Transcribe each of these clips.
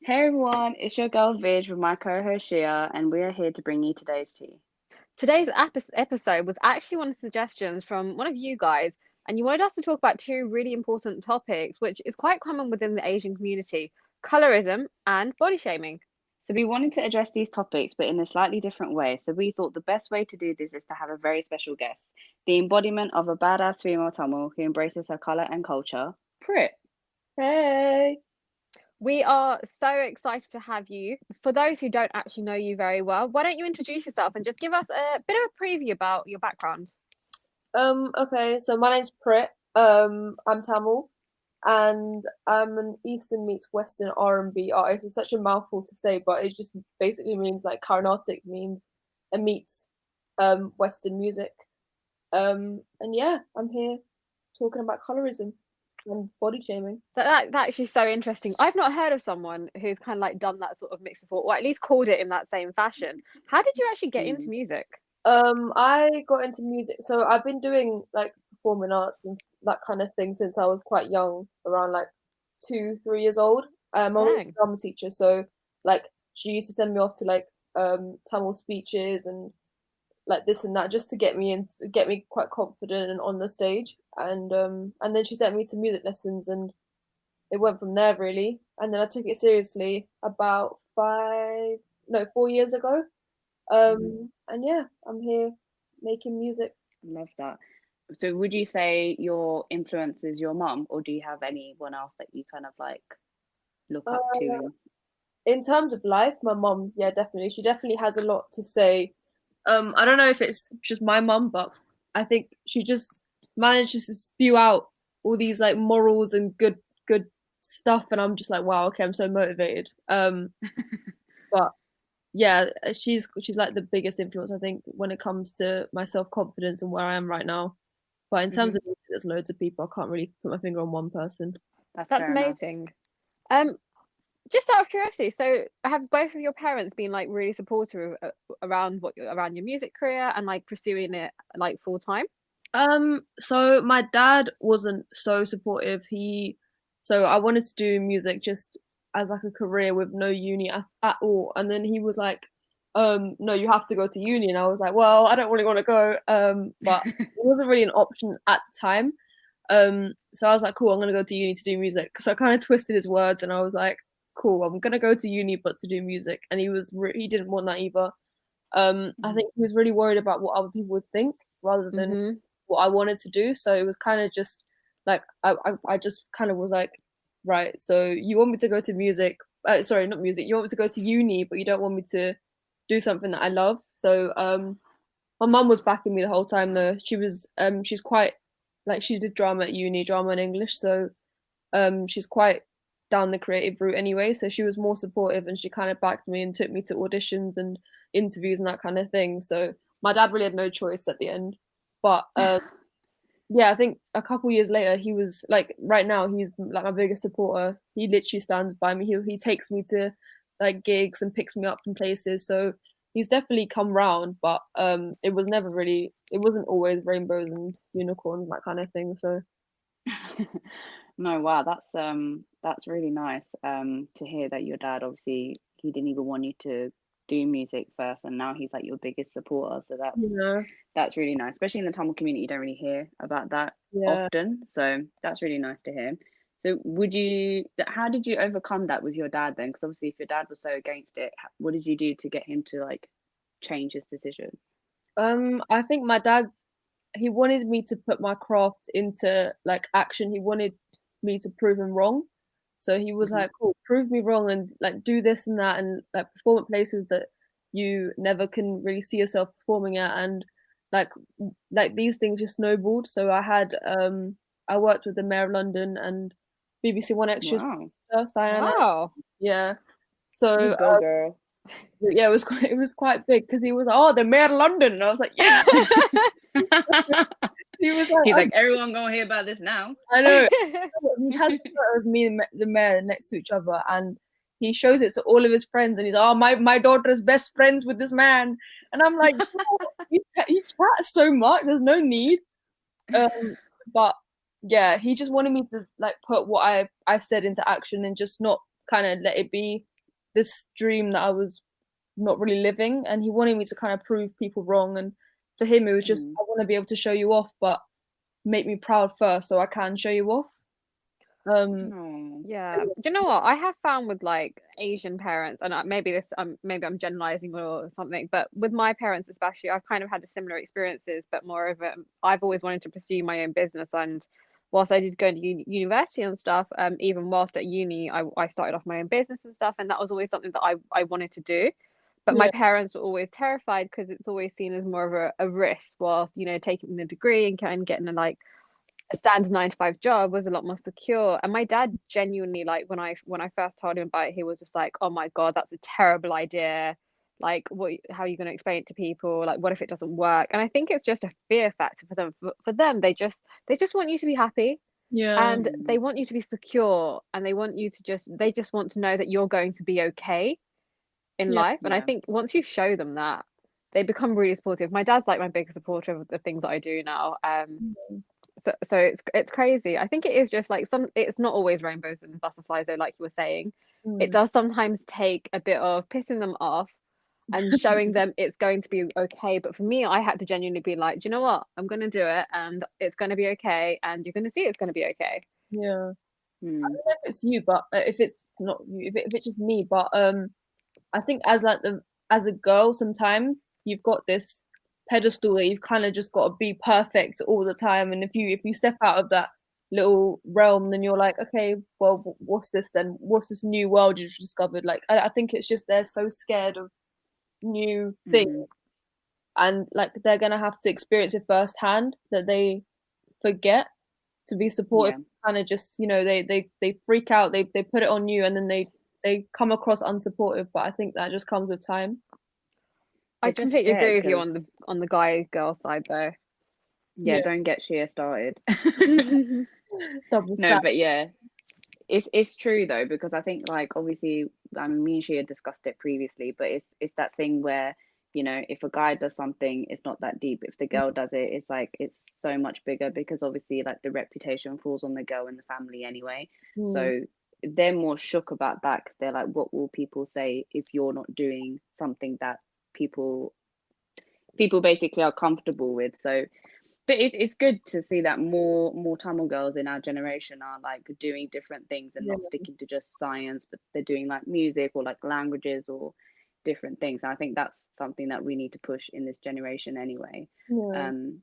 Hey everyone, it's your girl Vidge with my co-host Shia, and we are here to bring you today's tea. Today's episode was actually one of the suggestions from one of you guys, and you wanted us to talk about two really important topics, which is quite common within the Asian community: colorism and body shaming. So we wanted to address these topics, but in a slightly different way. So we thought the best way to do this is to have a very special guest, the embodiment of a badass female Tamil who embraces her color and culture, Prit. Hey. We are so excited to have you. For those who don't actually know you very well, why don't you introduce yourself and just give us a bit of a preview about your background? Okay, so my name's Prit. I'm Tamil and I'm an Eastern meets Western R&B artist. It's such a mouthful to say, but it just basically means like Carnatic means it meets Western music. And yeah, I'm here talking about colorism and body shaming. That's actually so interesting. I've not heard of someone who's kind of like done that sort of mix before, or at least called it in that same fashion. How did you actually get into Mm. music? I got into music, so I've been doing like performing arts and that kind of thing since I was quite young, around like 2, 3 years old. My mum was Dang. a drama teacher, so like she used to send me off to like Tamil speeches and like this and that just to get me in, get me quite confident and on the stage. And then she sent me to music lessons, and it went from there really. And then I took it seriously about 4 years ago. Mhm. And yeah, I'm here making music. Love that. So would you say your influence is your mum, or do you have anyone else that you kind of like look up to? Uh, And in terms of life, my mum, yeah, definitely. She definitely has a lot to say. I don't know if it's just my mum, but I think she just manages to spew out all these like morals and good stuff, and I'm just like, wow, okay, I'm so motivated. But yeah, she's like the biggest influence I think when it comes to my self confidence and where I am right now. But in terms Mhm. of music, there's loads of people. I can't really put my finger on one person. That's That's fair enough. amazing. Um, just out of curiosity, so have both of your parents been like really supportive around around your music career and like pursuing it like full time? So my dad wasn't so supportive. So I wanted to do music just as like a career with no uni at all. And then he was like, no, you have to go to uni. And I was like, well, I don't really want to go. But it wasn't really an option at the time. So I was like, cool, I'm gonna go to uni to do music. So I kind of twisted his words, and I was like, cool, I'm gonna go to uni, but to do music. And he didn't want that either. I Mhm. think he was really worried about what other people would think rather than Mm-hmm. what I wanted to do. So it was kind of just like I just kind of was like, right. So you want me to go to music? Sorry, not music. You want me to go to uni, but you don't want me to do something that I love. So my mum was backing me the whole time though. She's quite like she did drama at uni, drama and English. So she's quite down the creative route anyway. So she was more supportive, and she kind of backed me and took me to auditions and interviews and that kind of thing. So my dad really had no choice at the end. But yeah, I think a couple years later, he was like, right now, he's like my biggest supporter. He literally stands by me. He takes me to like gigs and picks me up from places. So he's definitely come round, but it wasn't always rainbows and unicorns, that kind of thing. So No, wow, that's really nice to hear that your dad obviously he didn't even want you to do music first and now he's like your biggest supporter. So you know, that's really nice. Especially in the Tamil community, you don't really hear about that yeah. often. So that's really nice to hear. So how did you overcome that with your dad then? Because obviously if your dad was so against it, what did you do to get him to like change his decision? I think my dad he wanted me to put my craft into like action. He wanted me to prove him wrong. So he was Hmm. like, "Cool, prove me wrong and like do this and that and like perform at places that you never can really see yourself performing at." And like like these things just snowballed. So I worked with the Mayor of London and BBC One Extras Wow. producer, Cyanide. Wow. Yeah. So You go, girl. yeah, it was quite big because he was like, "Oh, the Mayor of London," and I was like, "Yeah." He was like, He's "Oh, like, everyone gonna hear about this now. I know." He has a photo of me and the mayor next to each other, and he shows it to all of his friends, and he's, "Oh, my daughter is best friends with this man," and I'm like, you chat so much. There's no need. But yeah, he just wanted me to like put what I said into action and just not kind of let it be. this dream that I was not really living, and he wanted me to kind of prove people wrong. And for him, it was just, I want to be able to show you off, but make me proud first so I can show you off. Oh. Yeah. Do you know what I have found with like Asian parents, and maybe I'm generalizing or something, but with my parents especially, I've kind of had a similar experiences, but moreover, I've always wanted to pursue my own business, and whilst I did go to university and stuff, even whilst at uni, I started off my own business and stuff, and that was always something that I wanted to do. But my Yeah, parents were always terrified because it's always seen as more of a risk, whilst taking a degree and getting a standard 9 to 5 job was a lot more secure. And my dad genuinely, like when I first told him about it, he was just like, "Oh my God, that's a terrible idea. Like, how are you going to explain it to people? Like, what if it doesn't work?" And I think it's just a fear factor for them. For them, they just want you to be happy, yeah, and they want you to be secure, and they just want to know that you're going to be okay in yeah, life. And I Yeah. think once you show them that, they become really supportive. My dad's like my biggest supporter of the things that I do now. So it's crazy. I think it is just like it's not always rainbows and butterflies though, like you were saying. It mm, does sometimes take a bit of pissing them off and showing them it's going to be okay. But for me, I had to genuinely be like, do you know what? I'm gonna do it and it's gonna be okay, and you're gonna see it's gonna be okay. yeah. I Mm. don't know if it's you, but if it's not you, if it's just me, but I think as like as a girl, sometimes you've got this pedestal that you've kind of just got to be perfect all the time, and if you step out of that little realm, then you're like, okay, well, what's this then? What's this new world you've discovered? Like, I think it's just they're so scared of new things, Mm. and like they're gonna have to experience it firsthand that they forget to be supportive. Yeah. Kind of just they freak out, they put it on you, and then they come across unsupportive. But I think that just comes with time. I They're just completely scared agree with you on because, the guy girl side though. yeah, Yeah, don't get Shia started. double No, stack. but yeah, it's true though, because I think like obviously, I mean, me and Shia discussed it previously, but it's that thing where, if a guy does something, it's not that deep. If the girl does it, it's like it's so much bigger, because obviously like the reputation falls on the girl in the family anyway. Mm, So they're more shook about that, because they're like, what will people say if you're not doing something that people people basically are comfortable with? So, but it's good to see that more Tamil girls in our generation are like doing different things and yeah, not sticking to just science, but they're doing like music or like languages or different things. And I think that's something that we need to push in this generation anyway. yeah, Um,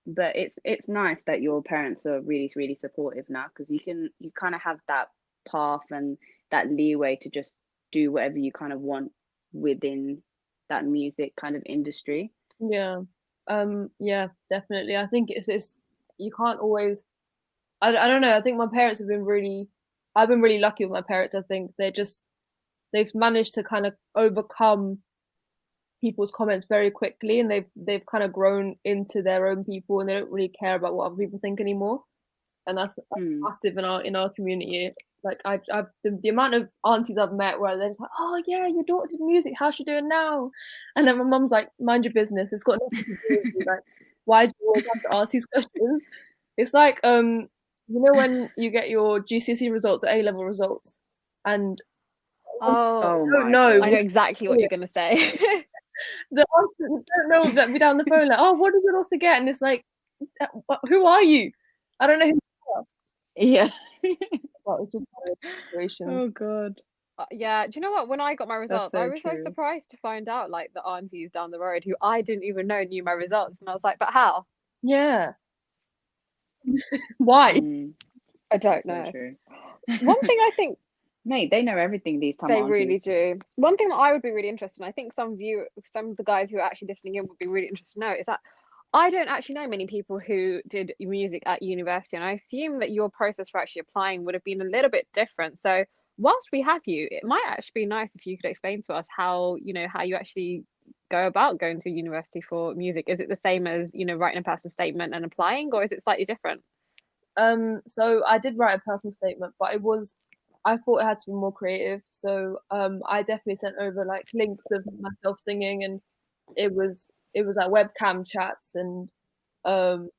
but it's nice that your parents are really supportive now, because you kind of have that path and that leeway to just do whatever you kind of want within that music kind of industry. yeah. Yeah, definitely. I think it's you can't always. I don't know. I think my parents have been really. I've been really lucky with my parents. I think they've managed to kind of overcome people's comments very quickly, and they've kind of grown into their own people, and they don't really care about what other people think anymore. And that's Mm. massive in our community. Like I've the amount of aunties I've met where they're just like, oh yeah, your daughter did music, how's she doing now? And then my mum's like, mind your business, it's got nothing to do with you. Like, why do you always have to ask these questions? It's like when you get your GCSE results, A level results, and Oh, Oh you don't my know I know God. which exactly what you're gonna say. the answer, don't know that be down the phone like, oh, what did you also get? And it's like, who are you? I don't know who you are. Yeah. But it's just one of those situations. Oh God. Yeah, do you know what? When I got my That's results, I so was so true. surprised to find out like the aunties down the road who I didn't even know knew my results, and I was like, but how? Yeah. Why? Mm, I don't that's so know. true. One thing I think Mate, they know everything, these Tam they really aunties. do. One thing that I would be really interested in, I think some of the guys who are actually listening in would be really interested to know, is that I don't actually know many people who did music at university, and I assume that your process for actually applying would have been a little bit different. So, whilst we have you, it might actually be nice if you could explain to us how you actually go about going to university for music. Is it the same as, writing a personal statement and applying, or is it slightly different? So I did write a personal statement, but I thought it had to be more creative. So I definitely sent over like links of myself singing, and it was like webcam chats, um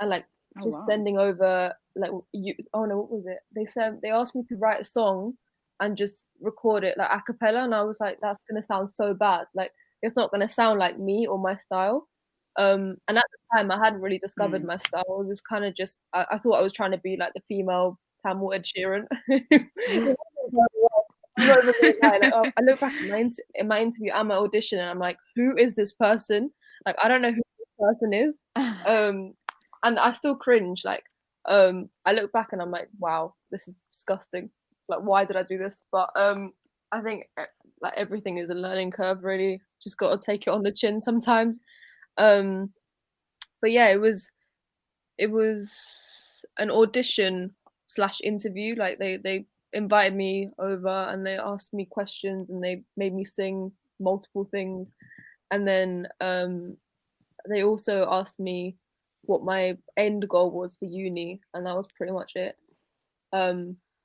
and like Oh just wow. sending over like you. Oh no, what was it? They asked me to write a song, and just record it like a cappella, and I was like, that's gonna sound so bad. Like it's not gonna sound like me or my style. And at the time, I hadn't really discovered my style. It was kind of just I thought I was trying to be like the female Tamil Ed Sheeran. I'm not even gonna lie. Like, I look back at in my interview and my audition, and I'm like, who is this person? Like, I don't know who this person is. And I still cringe. Like, I look back and I'm like, wow, this is disgusting. Like, why did I do this? But I think like everything is a learning curve. Really, just got to take it on the chin sometimes. But yeah, it was an audition slash interview. Like they invited me over and they asked me questions and they made me sing multiple things, and then they also asked me what my end goal was for uni, and that was pretty much it.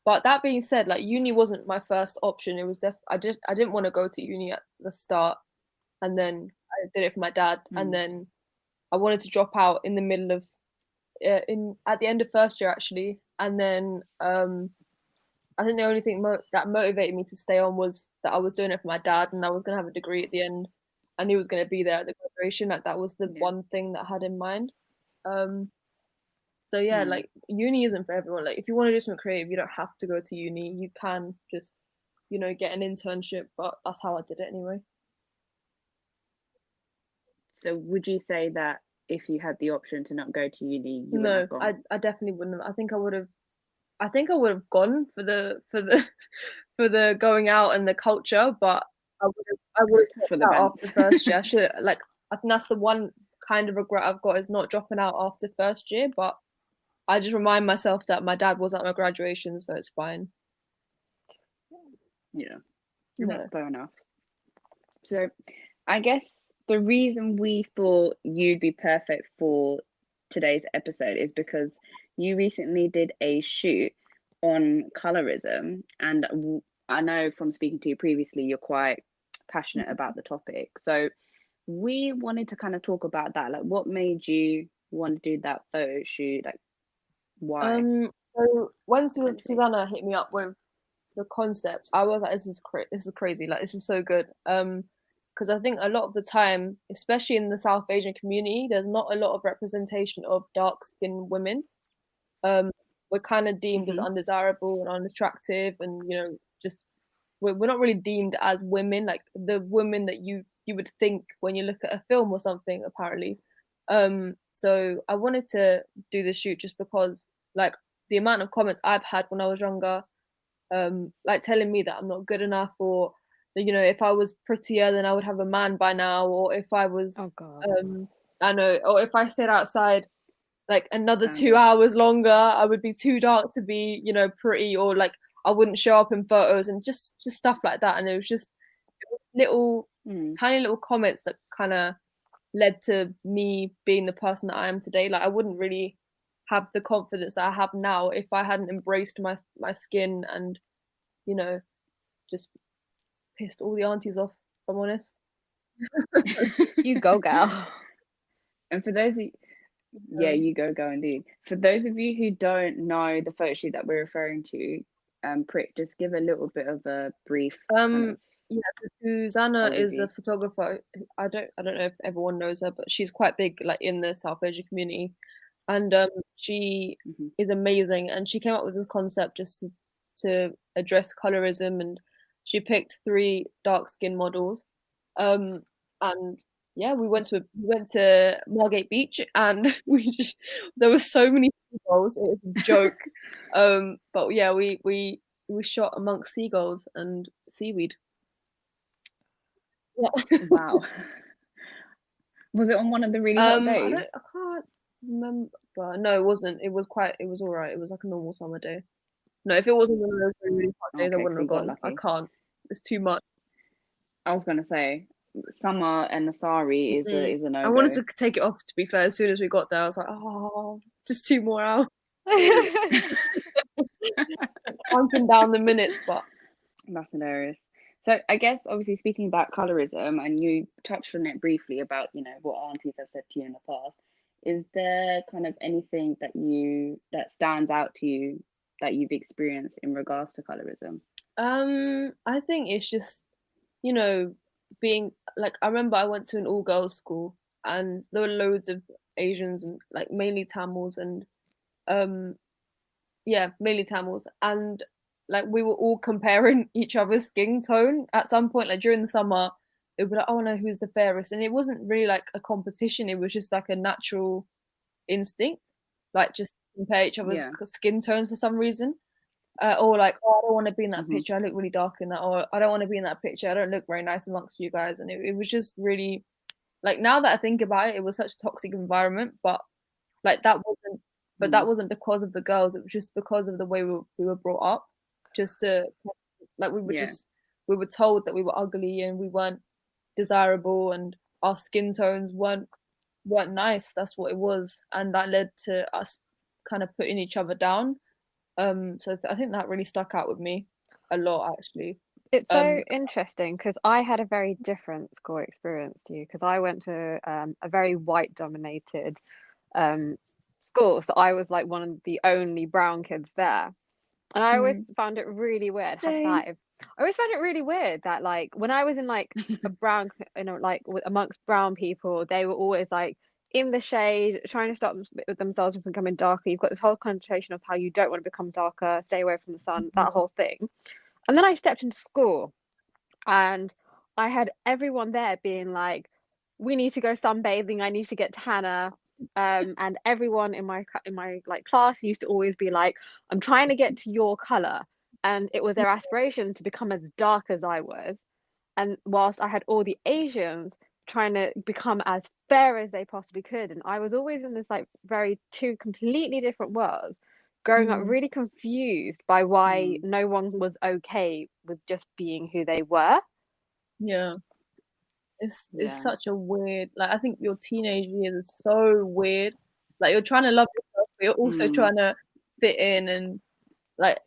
But that being said, like uni wasn't my first option. It was I didn't want to go to uni at the start, and then I did it for my dad, and then I wanted to drop out in the middle of in at the end of first year actually, and then I think the only thing that motivated me to stay on was that I was doing it for my dad, and I was gonna have a degree at the end, and he was gonna be there at the graduation. Like that was the one thing that I had in mind. So yeah, like uni isn't for everyone. Like if you want to do something creative, you don't have to go to uni. You can just, get an internship. But that's how I did it anyway. So would you say that if you had the option to not go to uni, you wouldn't No, have gone? I definitely wouldn't have. I think I would have gone for the for the going out and the culture, but I would have For dropped the out bands. after first year. I should like I think that's the one kind of regret I've got is not dropping out after first year, but I just remind myself that my dad was at my graduation, so it's fine. Yeah, No. that's fair enough. So I guess the reason we thought you'd be perfect for today's episode is because you recently did a shoot on colorism, and I know from speaking to you previously, you're quite passionate about the topic. So we wanted to kind of talk about that. Like, what made you want to do that photo shoot? Like, why? So when Essentially. Susanna hit me up with the concept, I was like, this is crazy. Like, this is so good. Because I think a lot of the time, especially in the South Asian community, there's not a lot of representation of dark-skinned women. We're kind of deemed as undesirable and unattractive, and just we're not really deemed as women, like the women that you would think when you look at a film or something, apparently. So I wanted to do the shoot just because, like, the amount of comments I've had when I was younger, like telling me that I'm not good enough, or if I was prettier, then I would have a man by now, or if I was, Oh God. I know, or if I stayed outside like another Stand 2 up. hours longer, I would be too dark to be, pretty, or like I wouldn't show up in photos and just stuff like that. And it was little, tiny little comments that kind of led to me being the person that I am today. Like I wouldn't really have the confidence that I have now if I hadn't embraced my skin and, just pissed all the aunties off, if I'm honest. You go, gal. And for those of yeah, you go indeed. For those of you who don't know the photo shoot that we're referring to, Prick, just give a little bit of a brief kind of Yeah, so Susanna is a overview. photographer. I don't know if everyone knows her, but she's quite big like in the South Asian community, and she is amazing. And she came up with this concept just to address colorism, and she picked 3 dark skin models. And yeah, we went to Margate Beach, and there were so many seagulls. It was a joke. But yeah, we shot amongst seagulls and seaweed. Yeah. Wow. Was it on one of the really hot days? I can't remember. No, it wasn't. It was all right. It was like a normal summer day. No, if it wasn't one of those really hot days, I Okay, wouldn't so have you got gone. I lucky. can't. It's too much. I was gonna say summer and Nasari is a I no wanted go. to take it off, to be fair. As soon as we got there, I was like, oh, just 2 more hours. Counting down the minutes, but That's hilarious. So I guess obviously speaking about colorism, and you touched on it briefly about what aunties have said to you in the past. Is there kind of anything that stands out to you that you've experienced in regards to colorism? I think it's just, you know, being like, I remember I went to an all girls school and there were loads of Asians and like mainly Tamils and um yeah, mainly Tamils, and like we were all comparing each other's skin tone at some point, like during the summer. It would be like, oh no, who's the fairest? And it wasn't really like a competition, it was just like a natural instinct, like just compare each other's Yeah. skin tones for some reason. Or like, oh, I don't want to be in that Hmm. picture, I look really dark in that, or I don't want to be in that picture, I don't look very nice amongst you guys. And it was just really, like, now that I think about it, it was such a toxic environment, but like that wasn't, but that wasn't because of the girls, it was just because of the way we were brought up. Just to, like, Yeah. we were told that we were ugly and we weren't desirable and our skin tones weren't nice. That's what it was, and that led to us kind of putting each other down. So I think that really stuck out with me a lot, actually. It's Um, so interesting because I had a very different school experience to you because I went to a very white dominated um, school. So I was like one of the only brown kids there. And I always mm, found it really weird. High Same. five. I always found it really weird that like when I was in like a brown, like amongst brown people, they were always like in the shade, trying to stop themselves from becoming darker. You've got this whole connotation of how you don't want to become darker, stay away from the sun, that whole thing. And then I stepped into school and I had everyone there being like, "We need to go sunbathing. I need to get tanner." And everyone in my like class used to always be like, "I'm trying to get to your color," and it was their aspiration to become as dark as I was. And whilst I had all the Asians trying to become as fair as they possibly could, and I was always in this like very two completely different worlds, growing up mm, really confused by why Mm. no one was okay with just being who they were. yeah. It's Yeah. such a weird, like, I think your teenage years are so weird. Like, you're trying to love yourself, but you're also Mm. trying to fit in, and like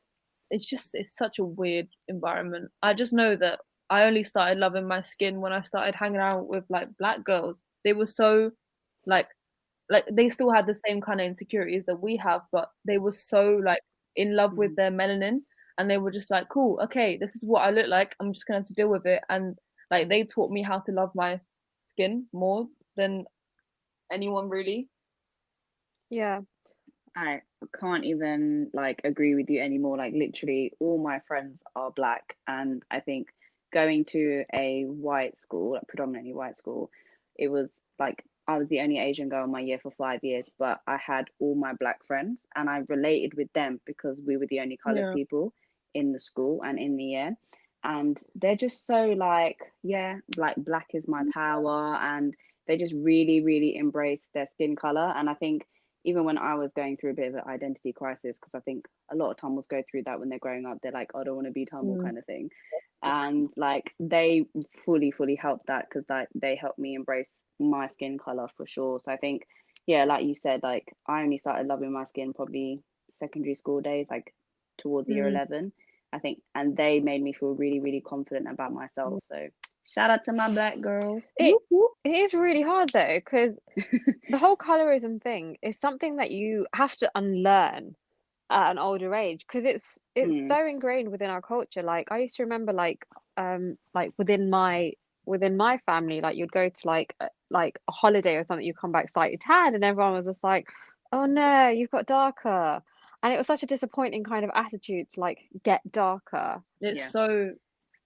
it's such a weird environment. I just know that I only started loving my skin when I started hanging out with like black girls. They were so like they still had the same kind of insecurities that we have, but they were so like in love with Mm. their melanin, and they were just like, cool, okay, this is what I look like, I'm just gonna have to deal with it. And like they taught me how to love my skin more than anyone really. Yeah. I can't even like agree with you anymore. Like literally all my friends are black, and I think going to a white school, like predominantly white school, it was like I was the only Asian girl in my year for 5 years, but I had all my black friends and I related with them because we were the only colored Yeah. people in the school and in the year. And they're just so like, yeah, like black is my power, and they just really, really embrace their skin color. And I think even when I was going through a bit of an identity crisis, because I think a lot of Tamils go through that when they're growing up. They're like, "Oh, I don't want to be Tamil," Mm. kind of thing. And like they fully, fully helped that because like they helped me embrace my skin color for sure. So I think, yeah, like you said, like I only started loving my skin probably secondary school days, like towards year Mm. 11, I think, and they made me feel really, really confident about myself. So shout out to my black girls. It Whoop, whoop. it is really hard though, because the whole colorism thing is something that you have to unlearn at an older age because it's Mm, so ingrained within our culture. Like I used to remember like within my family, like you'd go to like a holiday or something, you come back slightly tanned, and everyone was just like, "Oh no, you've got darker." And it was such a disappointing kind of attitude to like get darker. It's yeah. so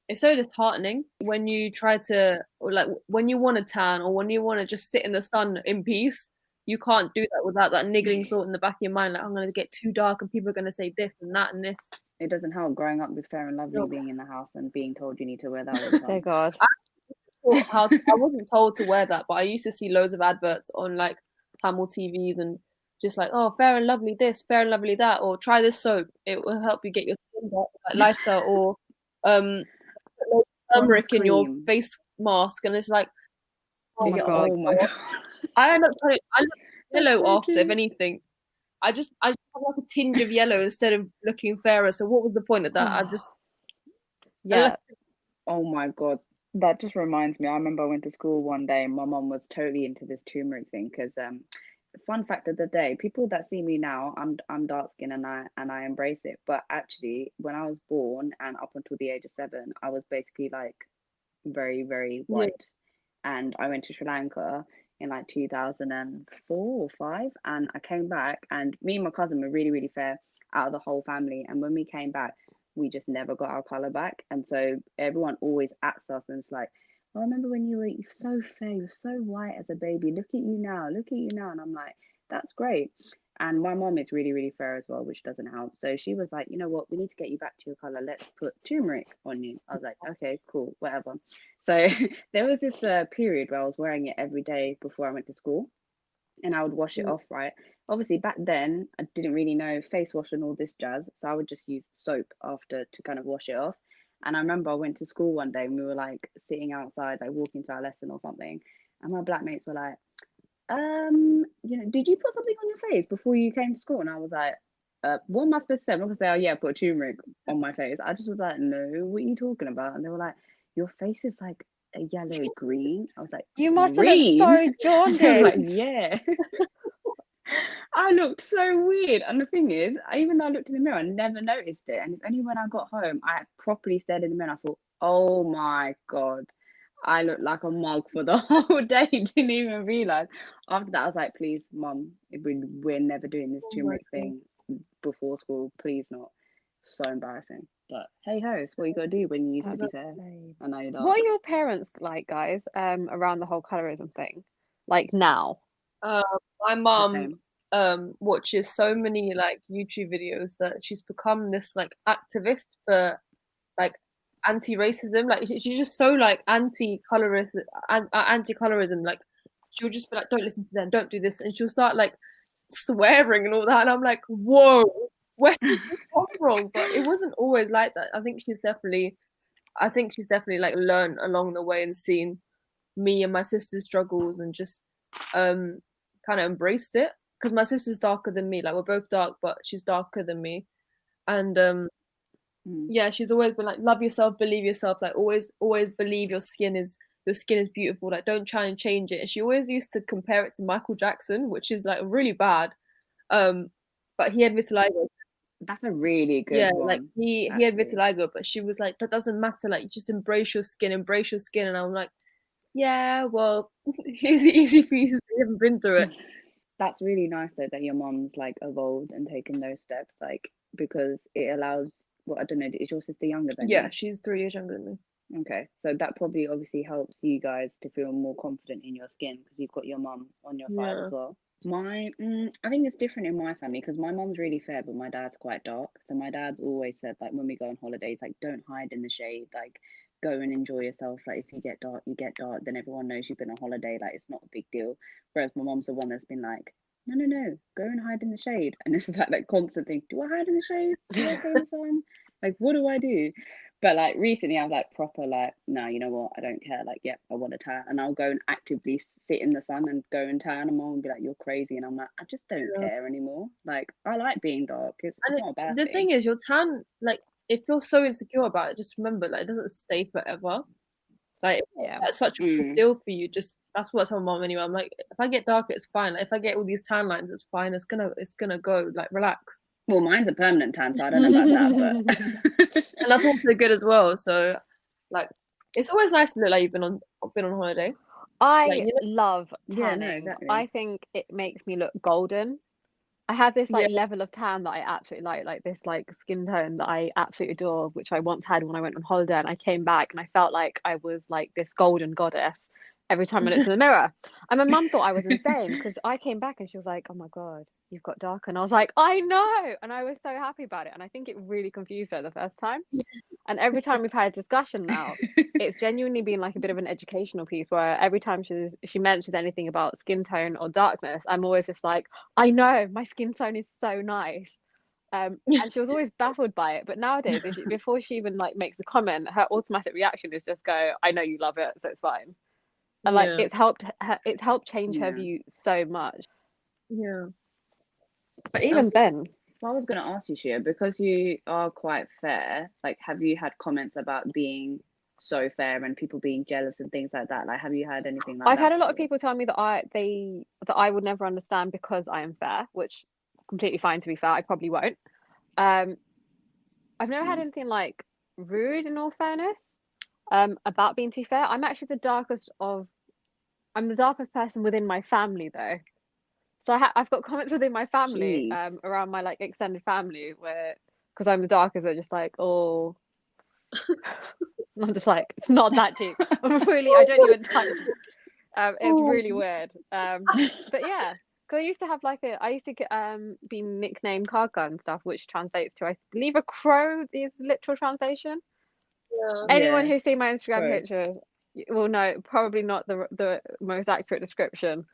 it's so disheartening when you try to, or like when you want to tan, or when you want to just sit in the sun in peace. You can't do that without that niggling thought in the back of your mind, like, I'm gonna get too dark and people are gonna say this and that and this. It doesn't help growing up with Fair and Lovely No. being in the house and being told you need to wear that all the Dear time. God. I thought how I wasn't told to wear that, but I used to see loads of adverts on like Tamil TVs and just like, oh, Fair and Lovely this, Fair and Lovely that, or try this soap, it will help you get your skin like lighter, or um put loads of Bronze turmeric in your cream. face mask, and it's like, Oh oh my my God. Oh my god. god. I end up I look That's yellow so after, if cute. anything. I just have like a tinge of yellow instead of looking fairer. So what was the point of that? I just unless Yeah. Oh my god. That just reminds me. I remember I went to school one day and my mom was totally into this turmeric thing because fun fact of the day, people that see me now, I'm dark skinned and I embrace it. But actually, when I was born and up until the age of 7, I was basically like very, very Yeah. white. And I went to Sri Lanka in like 2004 or 5, and I came back, and me and my cousin were really, really fair out of the whole family. And when we came back, we just never got our color back. And so everyone always asks us, and it's like, I remember when you were so fair, you were so white as a baby. Look at you now, look at you now. And I'm like, that's great. And my mom is really, really fair as well, which doesn't help. So she was like, you know what, we need to get you back to your color. Let's put turmeric on you. I was like, okay, cool, whatever. So there was this period where I was wearing it every day before I went to school, and I would wash it Mm. off, right? Obviously, back then I didn't really know face wash and all this jazz, so I would just use soap after to kind of wash it off. And I remember I went to school one day and we were like sitting outside, like walking to our lesson or something, and my black mates were like, did you put something on your face before you came to school? And I was like, what am I supposed to say? I'm not gonna say, oh yeah, I put turmeric on my face. I just was like, no, what are you talking about? And they were like, your face is like a yellow green. I was like, You must have looked green? so They were like, jaundiced. yeah. I looked so weird. And the thing is, even though I looked in the mirror, I never noticed it. And it's only when I got home, I properly stared in the mirror and I thought, oh my God, I look like a mug for the whole day. Didn't even realize. After that, I was like, please, mum, we're never doing this Oh my turmeric God. thing before school. Please not. So embarrassing. But hey ho, it's what you gotta do when you used to That's be fair. insane. And now you're What dark. are your parents like, guys, around the whole colorism thing? Like now? Uh, my The mum same. watches so many like YouTube videos that she's become this like activist for like anti-racism. Like she's just so like anti-colorism. Like she'll just be like, "Don't listen to them, don't do this," and she'll start like swearing and all that. And I'm like, "Whoa, where did this come from?" But it wasn't always like that. I think she's definitely like learned along the way and seen me and my sister's struggles and just um kind of embraced it because my sister's darker than me. Like we're both dark, but she's darker than me. And Mm. yeah, she's always been like, love yourself, believe yourself, like always believe your skin is beautiful, like don't try and change it. And she always used to compare it to Michael Jackson, which is like really bad. Um, but he had vitiligo. That's a really Yeah, good like one, he had actually. vitiligo, but she was like, that doesn't matter, like just embrace your skin. And I'm like, yeah, well, easy for you to say you haven't been through it. That's really nice though that your mom's like evolved and taken those steps, like because it allows. Well, I don't know. Is your sister younger than Yeah, you? she's 3 years younger than me. Okay, so that probably obviously helps you guys to feel more confident in your skin because you've got your mum on your side as Yeah. well. I think it's different in my family because my mum's really fair, but my dad's quite dark. So my dad's always said like when we go on holidays, like don't hide in the shade, like go and enjoy yourself. Like if you get dark, you get dark. Then everyone knows you've been on holiday. Like it's not a big deal. Whereas my mum's the one that's been like, no, no, no, go and hide in the shade. And it's like that constant thing. Do I hide in the shade? Do I stay in the sun? Like what do I do? But like recently, I'm like proper like, no, you know what? I don't care. Like, yep, I want to tan, and I'll go and actively sit in the sun and go and tan. And mom will be like, you're crazy, and I'm like, I just don't Yeah. care anymore. Like, I like being dark. It's And not a bad the thing. thing is, your tan, like, if you're so insecure about it, just remember, like, it doesn't stay forever. Like, Yeah. that's such a big Mm. deal for you. Just that's what I tell mom anyway. I'm like, if I get darker, it's fine. Like, if I get all these tan lines, it's fine. It's gonna go. Like, relax. Well, mine's a permanent tan, so I don't know about that, but And that's also good as well. So, like, it's always nice to look like you've been on holiday. Like, I you know, love yeah, no, tanning. exactly. I think it makes me look golden. I have this yeah, like level of tan that I absolutely like this like skin tone that I absolutely adore, which I once had when I went on holiday and I came back and I felt like I was like this golden goddess every time I looked in the mirror. And my mum thought I was insane because I came back and she was like, "Oh my God, you've got dark." And I was like, "I know." And I was so happy about it. And I think it really confused her the first time. And every time we've had a discussion now, it's genuinely been like a bit of an educational piece where every time she mentions anything about skin tone or darkness, I'm always just like, I know my skin tone is so nice. And she was always baffled by it. But nowadays, before she even like makes a comment, her automatic reaction is just go, I know you love it, so it's fine. And like yeah, it's helped change her Yeah. view so much. yeah. But Um, even then, Well, I was going to ask you, Shia, because you are quite fair. Like, have you had comments about being so fair and people being jealous and things like that. Like, have you heard anything like I've that had a lot of before? people tell me that I would never understand because I am fair, which completely fine, to be fair. I probably won't. Um, I've never had Mm. anything like rude, in all fairness, about being too fair. I'm the darkest person within my family, though. So I've got comments within my family, Jeez. around my like extended family, where because I'm the darkest, they're just like, oh, I'm just like, it's not that deep. I don't even touch. It's Oh, really weird. But yeah, because I used to be nicknamed Kaka and stuff, which translates to, I believe, a crow. Is literal translation. yeah. Anyone Yeah. who's seen my Instagram Pro. pictures will know, probably not the most accurate description.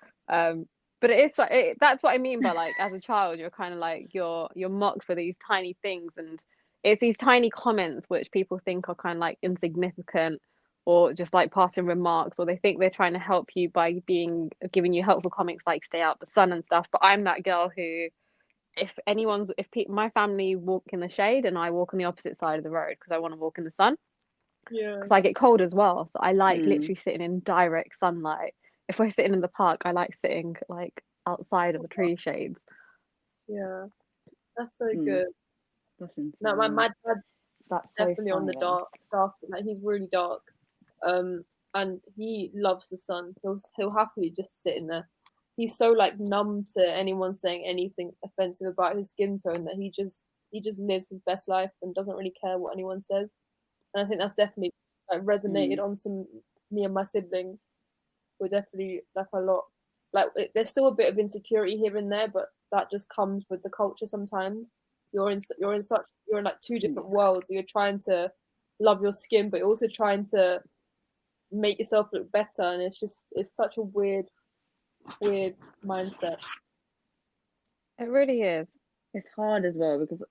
But it is that's what I mean by, like, as a child, you're kind of like, you're mocked for these tiny things, and it's these tiny comments which people think are kind of like insignificant, or just like passing remarks, or they think they're trying to help you by giving you helpful comments like stay out the sun and stuff. But I'm that girl who, my family walk in the shade and I walk on the opposite side of the road because I want to walk in the sun, Yeah. because I get cold as well. So I like Mm. literally sitting in direct sunlight. If we're sitting in the park, I like sitting like outside of the tree shades. Yeah. That's so Mm. good. That's No, insane. my dad's That's so definitely on funny the though. dark, like he's really dark. And he loves the sun. He'll happily just sit in there. He's so like numb to anyone saying anything offensive about his skin tone that he just lives his best life and doesn't really care what anyone says. And I think that's definitely like resonated Mm. onto me and my siblings. We're definitely like a lot, like there's still a bit of insecurity here and there, but that just comes with the culture sometimes. You're in like two different Yeah. worlds. You're trying to love your skin, but you're also trying to make yourself look better, and it's such a weird mindset. It really is. It's hard as well because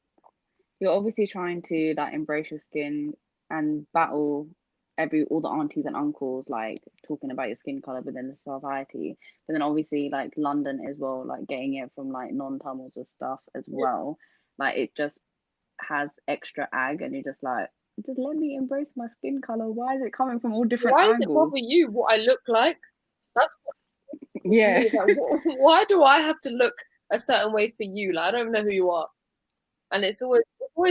you're obviously trying to like embrace your skin and battle all the aunties and uncles like talking about your skin color within the society, but then obviously like London as well, like getting it from like non-Tamils and stuff as Yeah. well, like it just has extra ag and you're just like, just let me embrace my skin color. Why is it coming from all different Why does it angles? bother you what I look like? That's what for Yeah. me. Like, why do I have to look a certain way for you? Like, I don't even know who you are, and it's always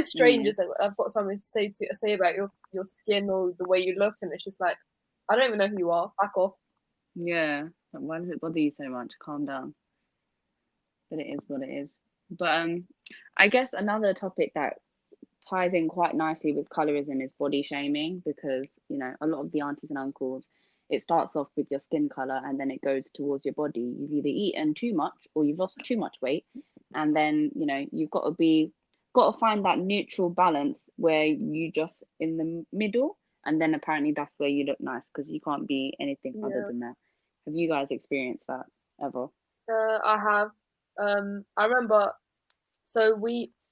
strange. Mm. Just like I've got something to say about your skin or the way you look, and it's just like I don't even know who you are. Back off. Yeah, like, why does it bother you so much? Calm down. But it is what it is. But I guess another topic that ties in quite nicely with colorism is body shaming, because you know a lot of the aunties and uncles, it starts off with your skin color and then it goes towards your body. You've either eaten too much or you've lost too much weight, and then you know you've got to find that neutral balance where you just in the middle, and then apparently that's where you look nice because you can't be anything other Yeah. than that. Have you guys experienced that ever? I have. I remember. So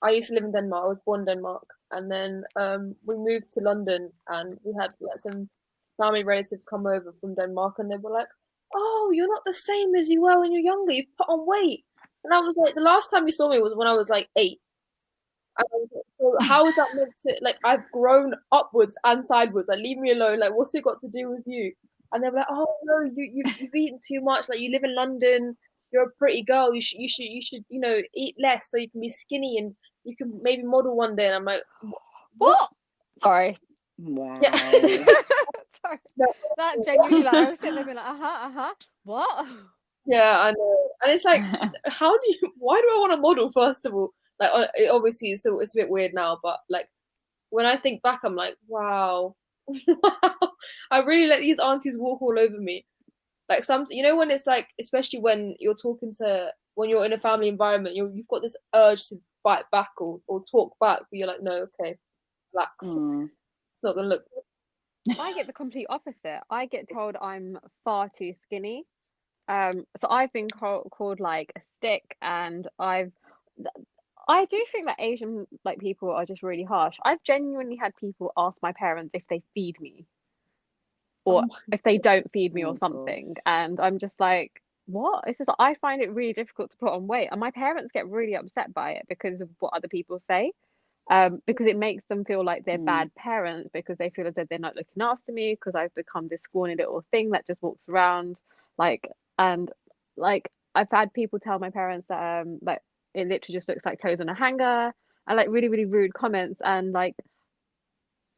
I used to live in Denmark. I was born in Denmark, and then we moved to London, and we had like some family relatives come over from Denmark, and they were like, "Oh, you're not the same as you were when you're younger. You've put on weight." And I was like, "The last time you saw me was when I was like 8." And I was like, so how is that meant to like? I've grown upwards and sideways. Like, leave me alone. Like, what's it got to do with you? And they were like, "Oh no, you've eaten too much. Like, you live in London. You're a pretty girl. You should eat less so you can be skinny and you can maybe model one day." And I'm like, "What?" What? Sorry. Yeah. Wow. Sorry. No. That genuinely, like, I was sitting there being like, what? Yeah, I know. And it's like, how do you? Why do I want to model? First of all, like, obviously, it's a bit weird now, but like when I think back, I'm like, wow, wow, I really let these aunties walk all over me. Like when it's like, especially when when you're in a family environment, you've got this urge to fight back or talk back, but you're like, no, okay, relax. Mm. It's not gonna look. I get the complete opposite. I get told I'm far too skinny. So I've been called like a stick, and I do think that Asian like people are just really harsh. I've genuinely had people ask my parents if they feed me or Um, if they don't feed me or Oh gosh. something, and I'm just like, what? It's just like, I find it really difficult to put on weight, and my parents get really upset by it because of what other people say. because it makes them feel like they're Mm. bad parents because they feel as though they're not looking after me because I've become this scrawny little thing that just walks around like and like I've had people tell my parents that like it literally just looks like clothes on a hanger and like really really rude comments and like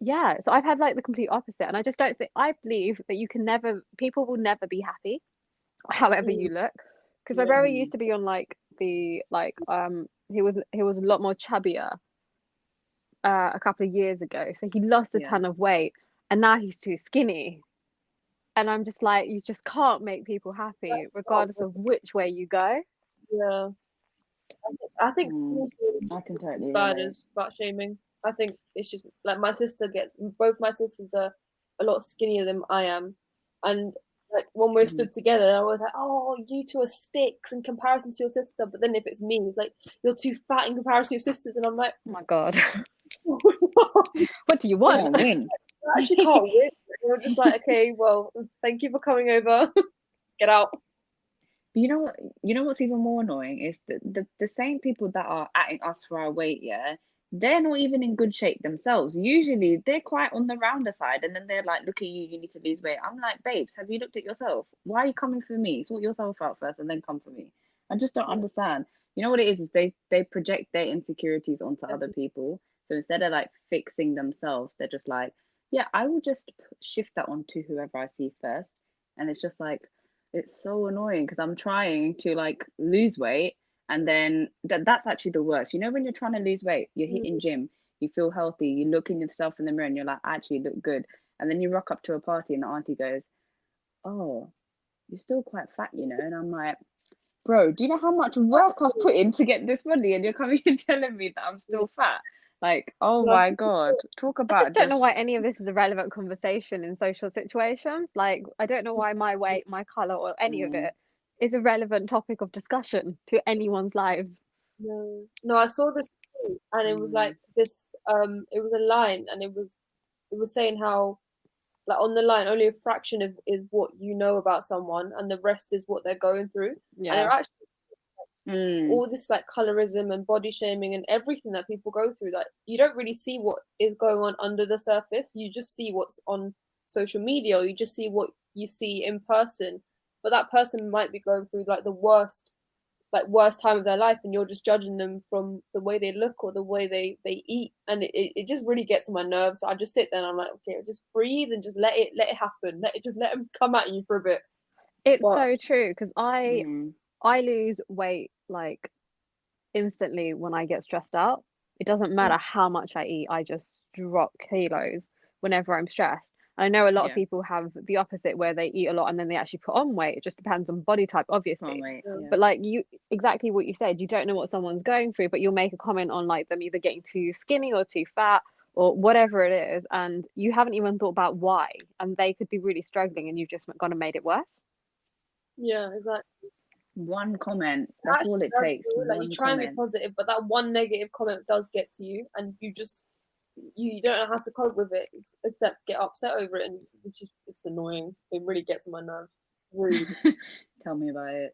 yeah, so I've had like the complete opposite and I just don't think I believe that you can never people will never be happy however Mm, you look because my yeah. brother Mm. used to be on like the like he was a lot more chubbier a couple of years ago. So he lost a Yeah. ton of weight and now he's too skinny. And I'm just like, you just can't make people happy, Oh, regardless of which way you go. yeah. I think Mm. I can it's as totally bad relate. as fat shaming. I think it's just like both my sisters are a lot skinnier than I am, and like when we're Mhm. stood together, I was like, "Oh, you two are sticks in comparison to your sister." But then if it's me, it's like you're too fat in comparison to your sisters, and I'm like, Oh my God. "I What do you want? Can't win. actually can't win." And we're just like, "Okay, well, thank you for coming over. Get out." But you know what? You know what's even more annoying is the same people that are atting us for our weight, yeah, they're not even in good shape themselves. Usually they're quite on the rounder side, and then they're like, "Look at you, you need to lose weight." I'm like, "Babes, have you looked at yourself? Why are you coming for me? Sort yourself out first, and then come for me." I just don't understand. You know what it is they project their insecurities onto other people. So instead of like fixing themselves, they're just like, "Yeah, I will just shift that onto whoever I see first," and it's just like it's so annoying because I'm trying to like lose weight and then that's actually the worst. You know, when you're trying to lose weight, you're hitting Mm, gym, you feel healthy, you look in yourself in the mirror and you're like, "I actually look good." And then you rock up to a party and the auntie goes, "Oh, you're still quite fat, you know." And I'm like, "Bro, do you know how much work I've put in to get this body and you're coming and telling me that I'm yeah. still fat?" Like, oh Well, I my think God. Talk I just about don't know just why any of this is a relevant conversation in social situations. Like, I don't know why my weight, my color, or any of mm, it is a relevant topic of discussion to anyone's lives. no, no, I saw this tweet and it was like mm, this. It was a line, and it was saying how like on the line only a fraction of is what you know about someone, and the rest is what they're going through. And they're Yeah. actually mm, all this like colorism and body shaming and everything that people go through. Like you don't really see what is going on under the surface. You just see what's on social media, or you just see what you see in person. But that person might be going through like the worst time of their life, and you're just judging them from the way they look or the way they eat, and it just really gets on my nerves. So I just sit there and I'm like, okay, just breathe and just let it happen, let them come at you for a bit. It's But so true because I mm, I lose weight like instantly when I get stressed out. It doesn't matter how much I eat, I just drop kilos whenever I'm stressed. And I know a lot of yeah, people have the opposite where they eat a lot and then they actually put on weight. It just depends on body type, can't obviously. wait. yeah, Yeah. But like you, exactly what you said, you don't know what someone's going through, but you'll make a comment on like them either getting too skinny or too fat or whatever it is, and you haven't even thought about why. And they could be really struggling and you've just gone and made it worse. yeah, exactly. One comment, It that's actually all it does takes. do. Like you One try and be comment. positive, but that one negative comment does get to you, and you don't know how to cope with it except get upset over it, and it's annoying. It really gets on my nerves. Really. Tell me about it.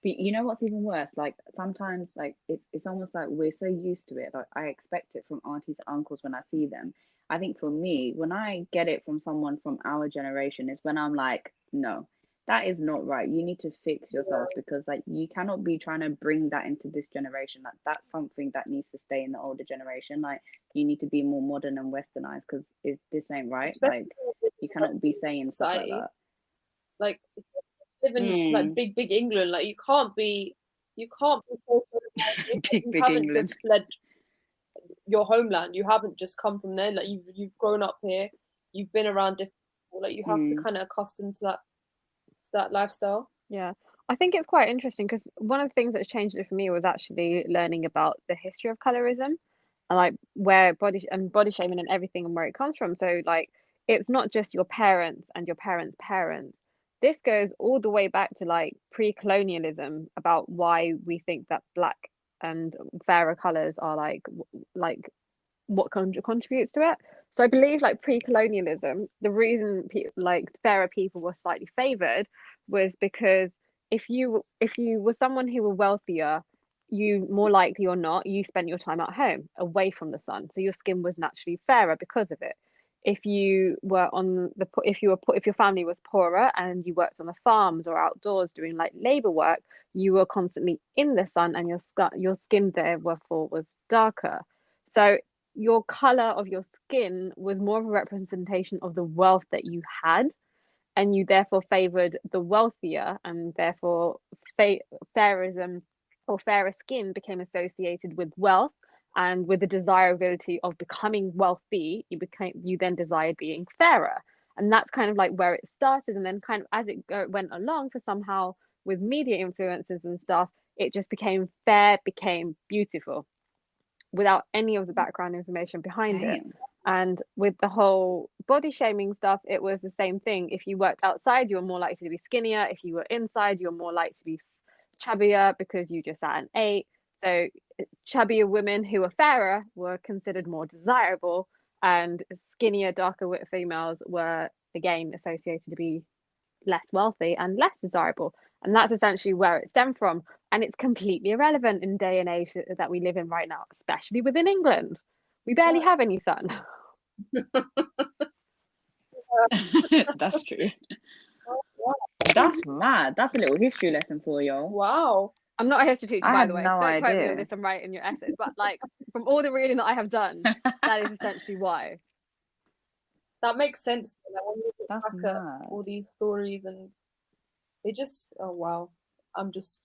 But you know what's even worse? Like sometimes, like it's almost like we're so used to it. Like I expect it from aunties and uncles when I see them. I think for me, when I get it from someone from our generation, is when I'm like, no, that is not right. You need to fix yourself because like you cannot be trying to bring that into this generation. Like that's something that needs to stay in the older generation. Like you need to be more modern and westernized because this ain't right. Especially Like in you like cannot be saying stuff like society, that. like live in like Mm, big England, like you can't be so polarizing. Like, big you big haven't England. just fled your homeland. You haven't just come from there. Like you've grown up here. You've been around different people. Like you have to Mm, kind of accustom to that lifestyle. Yeah. I think it's quite interesting because one of the things that's changed it for me was actually learning about the history of colorism and like where body shaming and everything and where it comes from. So like it's not just your parents and your parents' parents. This goes all the way back to like pre-colonialism about why we think that black and fairer colors are like what contributes to it. So I believe like pre-colonialism, the reason like fairer people were slightly favored was because if you were someone who were wealthier you more likely or not, you spent your time at home away from the sun, so your skin was naturally fairer because of it. If you were on the if your family was poorer and you worked on the farms or outdoors doing like labor work, you were constantly in the sun, and your skin therefore was darker. So your color of your skin was more of a representation of the wealth that you had, and you therefore favored the wealthier, and therefore fairism or fairer skin became associated with wealth, and with the desirability of becoming wealthy, you then desired being fairer. And that's kind of like where it started, and then kind of as went along, for somehow with media influences and stuff, it just became fair, became beautiful, without any of the background information behind it. Damn. And with the whole body shaming stuff, it was the same thing. If you worked outside, you're more likely to be skinnier. If you were inside, you're more likely to be chubbier because you just sat and ate. So chubbier women who were fairer were considered more desirable, and skinnier, darker wit females were again associated to be less wealthy and less desirable. And that's essentially where it stemmed from. And it's completely irrelevant in day and age that we live in right now, especially within England. We barely have any sun. That's true. Oh, wow. That's mad. That's a little history lesson for y'all. Wow. I'm not a history teacher, I by had the way, no so don't quote me on idea. this and write in your essays. But like from all the reading that I have done, that is essentially why. That makes sense. Like, when you look That's back at mad. all these stories, and they just, oh wow. I'm just,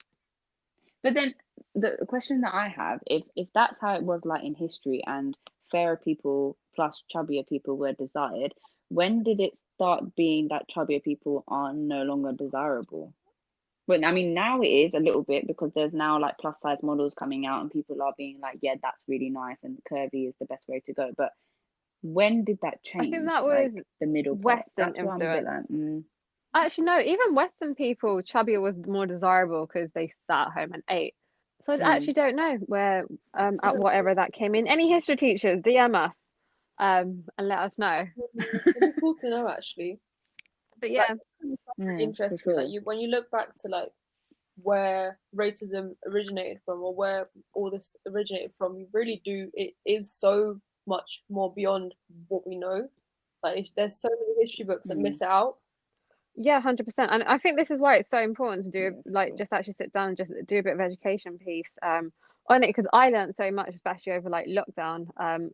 But then the question that I have, if that's how it was like in history and fairer people plus chubbier people were desired, when did it start being that chubbier people are no longer desirable? But I mean, now it is a little bit because there's now like plus size models coming out and people are being like, yeah, that's really nice and curvy is the best way to go. But when did that I think change? that was Like the middle part. Western That's where I'm a bit influence. like, Actually, no, even Western people, chubbier was more desirable because they sat at home and ate. So I mm. actually don't know where, at whatever that came in. Any history teachers, DM us, and let us know. it'd be cool to know actually. But Like, yeah, really For interesting. Like sure. when you look back to like where racism originated from, or where all this originated from, you really do. It is so much more beyond what we know. Like there's so many history books that Mm. miss it out. yeah, 100%. And I think this is why it's so important to do, Yeah, for like, sure. just actually sit down and just do a bit of education piece, on it, because I learned so much, especially over like lockdown,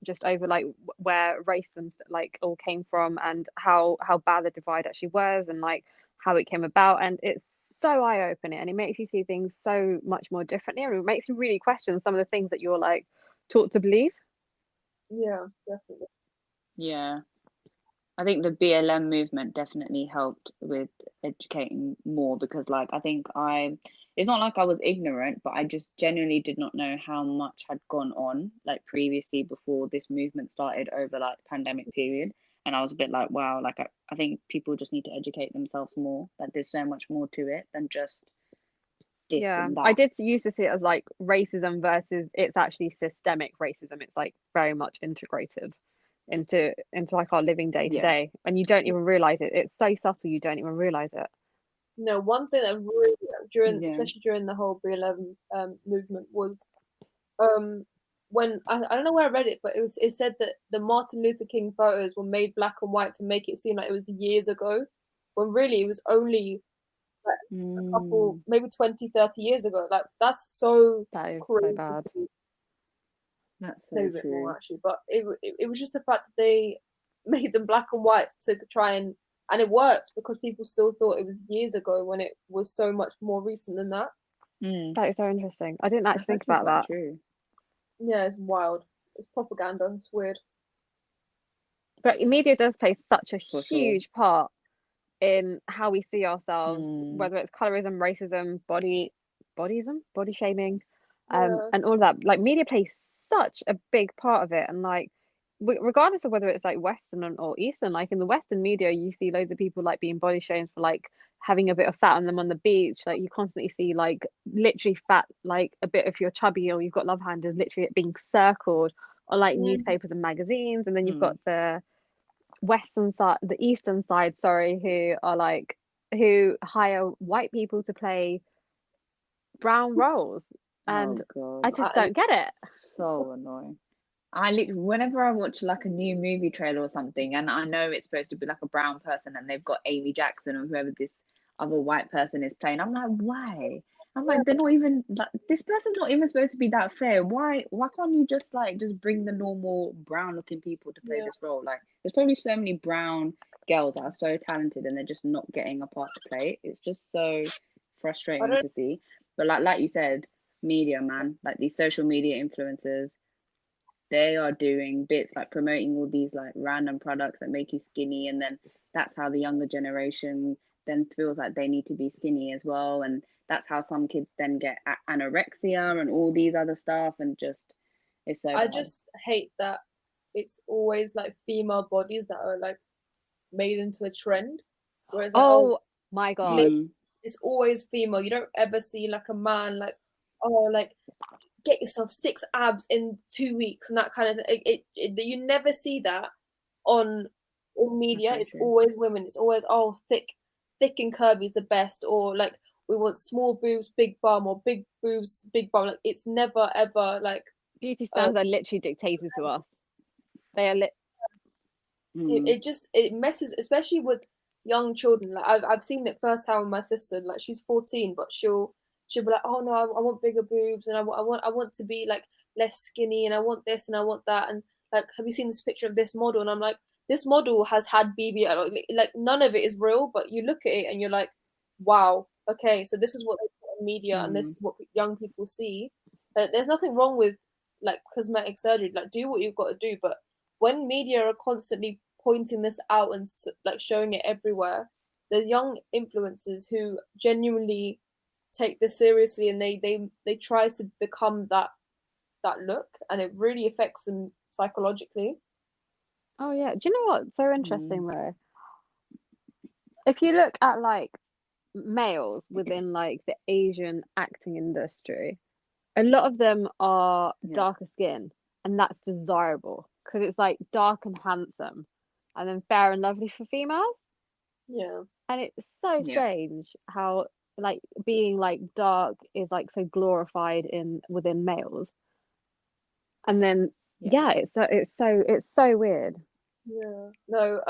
just over like where racism like all came from, and how bad the divide actually was, and like how it came about. And it's so eye-opening, and it makes you see things so much more differently, and it makes you really question some of the things that you're like taught to believe. Yeah, definitely. Yeah. I think the BLM movement definitely helped with educating more because, like, it's not like I was ignorant, but I just genuinely did not know how much had gone on, like, previously before this movement started over, like, pandemic period. And I was a bit like, wow, like, I think people just need to educate themselves more, that there's so much more to it than just this Yeah, and I that. did used to see it as like racism versus it's actually systemic racism. It's like very much integrated into like our living day to Yeah. day, and you don't even realize it. It's so subtle, you don't even realize it. No, one thing that really during, Yeah. especially during the whole BLM movement, was um when I don't know where I read it, but it said that the Martin Luther King photos were made black and white to make it seem like it was years ago, when really it was only like a couple, Mm, maybe 20, 30 years ago. Like that's so That is so crazy bad. to me. that's Maybe so a bit more true. actually, but it was just the fact that they made them black and white to try and it worked because people still thought it was years ago when it was so much more recent than that. Mm, That is so interesting. I didn't actually that's think actually about quite that. true. Yeah, it's wild. It's propaganda. It's weird. But media does play such a For sure. huge part in how we see ourselves, Mm, whether it's colorism, racism, body shaming, Yeah. and all of that. Like media plays such a big part of it, and like regardless of whether it's like Western or Eastern, like in the Western media, you see loads of people like being body shamed for like having a bit of fat on them on the beach. Like you constantly see like literally fat, like a bit if you're chubby or you've got love handles, literally it being circled on like Mm. newspapers and magazines, and then you've got mm. the eastern side, sorry, who hire white people to play brown roles. And Oh I God, just don't get it. so annoying. Whenever I watch like a new movie trailer or something, and I know it's supposed to be like a brown person, and they've got Amy Jackson or whoever this other white person is playing, I'm like, why? I'm like, they're not even like, this person's not even supposed to be that fair. Why can't you just like just bring the normal brown looking people to play Yeah. this role? Like, there's probably so many brown girls that are so talented and they're just not getting a part to play. It's just so I frustrating don't. to see. But like you said, media, man, like these social media influencers, they are doing bits like promoting all these like random products that make you skinny, and then that's how the younger generation then feels like they need to be skinny as well, and that's how some kids then get anorexia and all these other stuff, and just it's so I bad. just hate that it's always like female bodies that are like made into a trend, whereas like, oh, Oh my slim. God. It's always female. You don't ever see like a man like, oh, like get yourself 6 abs in 2 weeks and that kind of thing. You never see that on in That's media. so It's true. always women. It's always, oh, thick and curvy is the best, or like we want small boobs, big bum, or big boobs, big bum. Like it's never ever like Beauty uh, standards are literally dictated to us. They are Mm. it messes, especially with young children. Like I've seen it firsthand with my sister. Like she's 14, but she'll be like, oh no, I want bigger boobs, and I want to be like less skinny, and I want this and I want that, and like, have you seen this picture of this model? And I'm like, this model has had BBL. Like none of it is real, but you look at it and you're like, wow, okay, so this is what they put in media, and this Mm. is what young people see. There's nothing wrong with like cosmetic surgery. Like do what you've got to do, but when media are constantly pointing this out and like showing it everywhere, there's young influencers who genuinely take this seriously, and they try to become that look, and it really affects them psychologically. oh yeah. Do you know what's so Mm. interesting though? If you look at like males within like the Asian acting industry, a lot of them are Yeah. darker skin, and that's desirable because it's like dark and handsome, and then fair and lovely for females. Yeah. And it's so Yeah. strange how like being like dark is like so glorified in within males, and then Yeah. yeah, it's so weird. Yeah. No,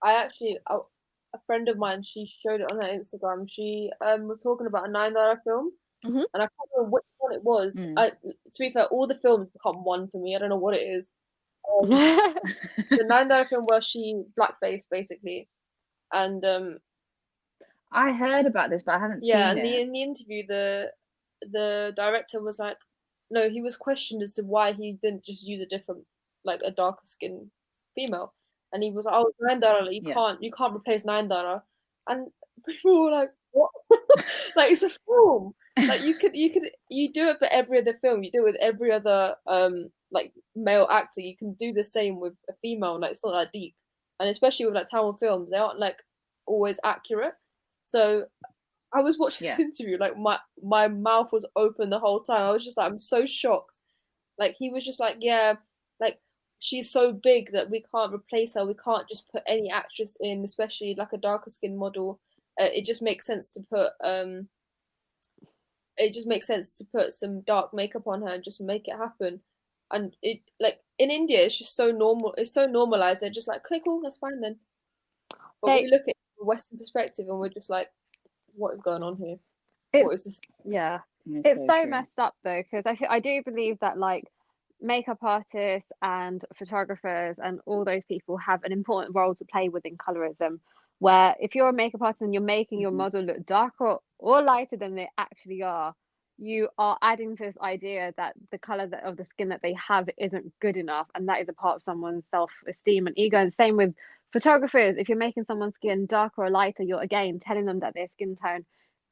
I actually, a friend of mine, she showed it on her Instagram. She was talking about a Nine film, Hmm. and I can't remember which one it was. Mm. To be fair, all the films become one for me. I don't know what it is. Um, the Nine film where she blackface basically, and I heard about this, but I haven't yeah, seen and it. in the interview, the director was like, no, he was questioned as to why he didn't just use a different, like a darker skinned female, and he was like, oh, Nine Dara, Yeah. you can't replace Nine Dara, and people were like, what? Like it's a film. Like you do it for every other film. You do it with every other like male actor. You can do the same with a female. Like it's not that deep, and especially with like Tamil films, they aren't like always accurate. So I was watching this Yeah. interview, like my mouth was open the whole time. I was just like, I'm so shocked. Like he was just like, yeah, like she's so big that we can't replace her. We can't just put any actress in, especially like a darker skinned model. It just makes sense to put it just makes sense to put some dark makeup on her and just make it happen. And it like in India, it's just so normal. It's so normalized. They're just like, okay, cool, that's fine then. But we they look at it from a Western perspective, and we're just like, what is going on here? it's What is this? yeah, It's it's so so true. messed up though because I do believe that like makeup artists and photographers and all those people have an important role to play within colorism, where if you're a makeup artist and you're making your Hmm. model look darker or lighter than they actually are, you are adding to this idea that the color of the skin that they have isn't good enough, and that is a part of someone's self-esteem and ego. And same with photographers, if you're making someone's skin darker or lighter, you're again telling them that their skin tone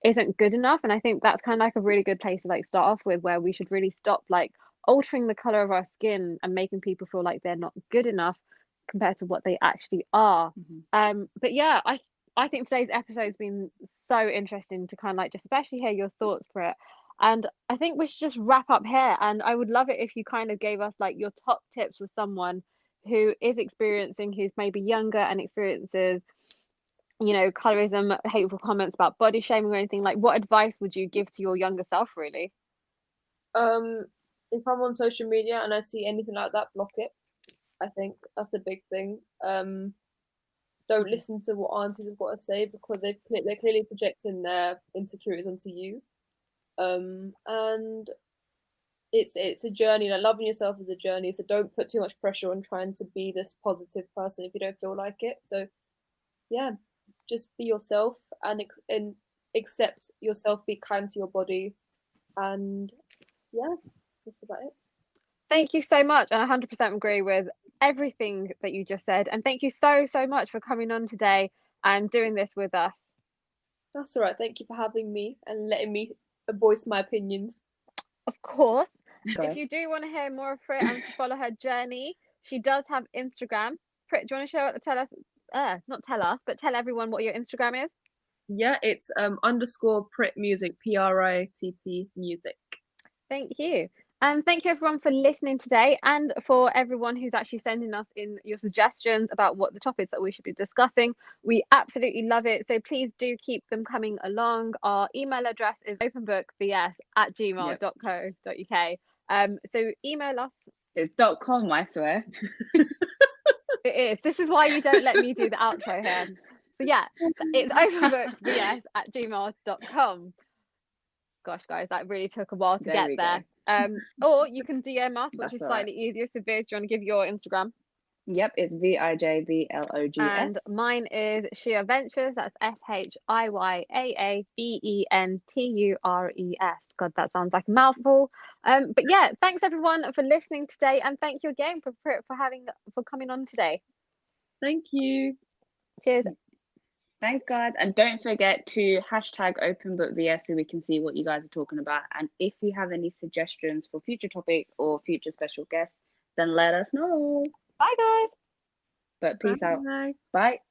isn't good enough. And I think that's kind of like a really good place to like start off with, where we should really stop like altering the color of our skin and making people feel like they're not good enough compared to what they actually are. Hmm. But yeah, I think today's episode's been so interesting to kind of like just especially hear your thoughts for it. And I think we should just wrap up here. And I would love it if you kind of gave us like your top tips for someone who is experiencing, who's maybe younger and experiences, you know, colorism, hateful comments about body shaming or anything. Like, what advice would you give to your younger self, really? If I'm on social media and I see anything like that, block it. I think that's a big thing. Don't listen to what aunties have got to say, because they're clearly projecting their insecurities onto you. And it's a journey. Like, loving yourself is a journey, so don't put too much pressure on trying to be this positive person if you don't feel like it. So yeah, just be yourself and accept yourself. Be kind to your body, and yeah, that's about it. Thank you so much, and I 100% agree with everything that you just said. And thank you so, so much for coming on today and doing this with us. That's all right. Thank you for having me and letting me voice my opinions. Of course. Go. If you do want to hear more of Prit and to follow her journey, she does have Instagram. Prit, do you want to tell us, not tell us, but tell everyone what your Instagram is? Yeah, it's underscore Prit Music, PRITT Music. Thank you. And thank you everyone for listening today, and for everyone who's actually sending us in your suggestions about what the topics that we should be discussing. We absolutely love it. So please do keep them coming along. Our email address is openbookvs@gmail.co.uk. So email us. It's .com, I swear. It is. This is why you don't let me do the outro here. So yeah, it's openbooksvs@gmail.com. Gosh, guys, that really took a while to get there. Or you can DM us, which is slightly easier. So, Viz, do you want to give your Instagram? Yep, it's VIJVLOGS. And mine is Shia Ventures. That's SHIAAVENTURES. God, that sounds like a mouthful. But yeah, thanks everyone for listening today, and thank you again for coming on today. Thank you. Cheers. Thanks, guys. And don't forget to hashtag OpenBookVS so we can see what you guys are talking about. And if you have any suggestions for future topics or future special guests, then let us know. Bye, guys. But peace out. Bye. Bye.